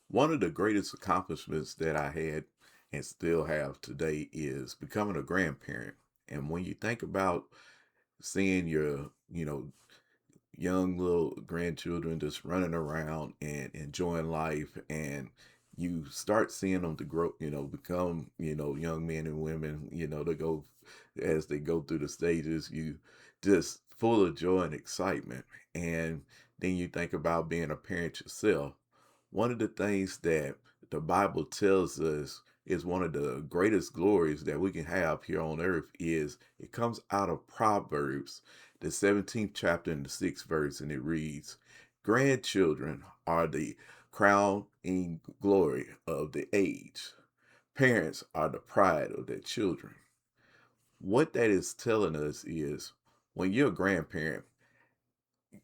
One of the greatest accomplishments that I had and still have today is becoming a grandparent. And when you think about seeing your, young little grandchildren just running around and enjoying life, and you start seeing them to grow, become, young men and women, to go as they go through the stages, you just full of joy and excitement. And then you think about being a parent yourself. One of the things that the Bible tells us is one of the greatest glories that we can have here on earth is it comes out of Proverbs, the 17th chapter and the 6th verse, and it reads, "Grandchildren are the crown and glory of the age. Parents are the pride of their children." What that is telling us is when you're a grandparent,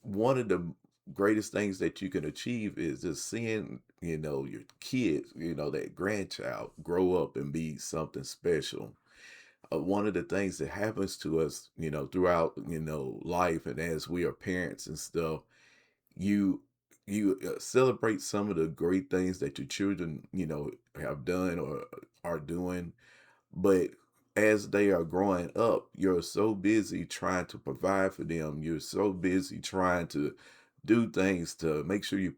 one of the greatest things that you can achieve is just seeing, your kids, that grandchild grow up and be something special. One of the things that happens to us, throughout, life, and as we are parents and stuff, you celebrate some of the great things that your children, have done or are doing, but as they are growing up, you're so busy trying to provide for them. You're so busy trying to do things to make sure you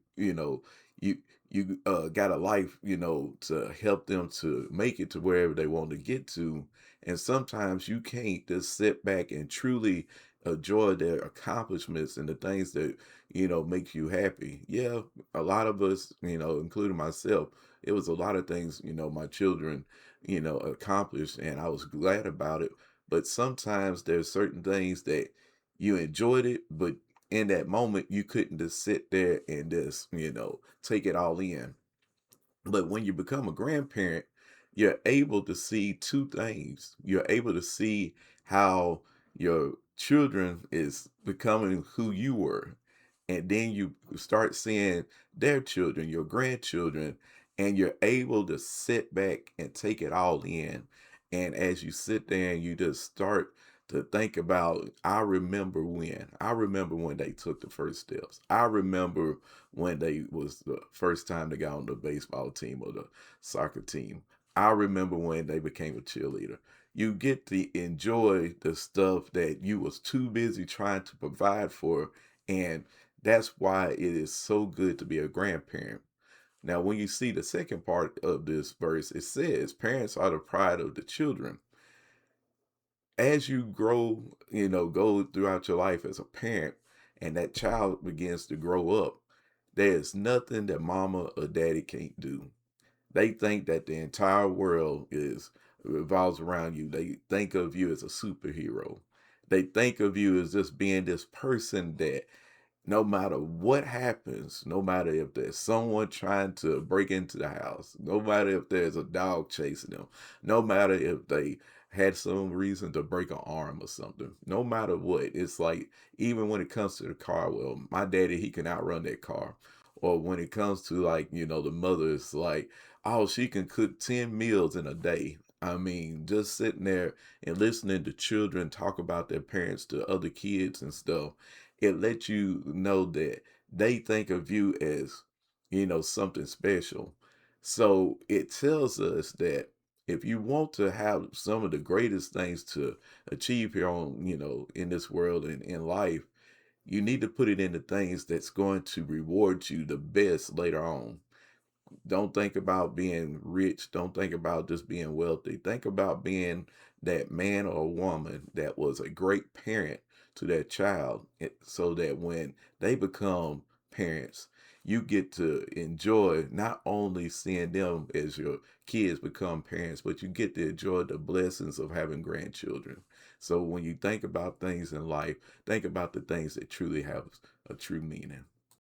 you got a life, to help them to make it to wherever they want to get to. And sometimes you can't just sit back and truly enjoy their accomplishments and the things that, make you happy. Yeah, a lot of us, including myself, it was a lot of things, my children, accomplished, and I was glad about it. But sometimes there's certain things that you enjoyed it, but in that moment you couldn't just sit there and just, take it all in. But when you become a grandparent, you're able to see two things. You're able to see how your children is becoming who you were. And then you start seeing their children, your grandchildren, and you're able to sit back and take it all in. And as you sit there and you just start to think about, I remember when they took the first steps. I remember when they was the first time they got on the baseball team or the soccer team. I remember when they became a cheerleader. You get to enjoy the stuff that you was too busy trying to provide for, and that's why it is so good to be a grandparent. Now, when you see the second part of this verse, it says, "Parents are the pride of the children." As you grow, go throughout your life as a parent, and that child begins to grow up, there's nothing that mama or daddy can't do. They think that the entire world is revolves around you. They think of you as a superhero. They think of you as just being this person that no matter what happens, no matter if there's someone trying to break into the house, no matter if there's a dog chasing them, no matter if they had some reason to break an arm or something, no matter what, it's like, even when it comes to the car, well, my daddy, he can outrun that car. Or when it comes to, like, the mother is like, oh, she can cook 10 meals in a day. I mean, just sitting there and listening to children talk about their parents to other kids and stuff, it lets you know that they think of you as, something special. So it tells us that if you want to have some of the greatest things to achieve here on, in this world and in life, you need to put it into things that's going to reward you the best later on. Don't think about being rich. Don't think about just being wealthy. Think about being that man or woman that was a great parent to that child, so that when they become parents, you get to enjoy not only seeing them as your kids become parents, but you get to enjoy the blessings of having grandchildren. So when you think about things in life, think about the things that truly have a true meaning.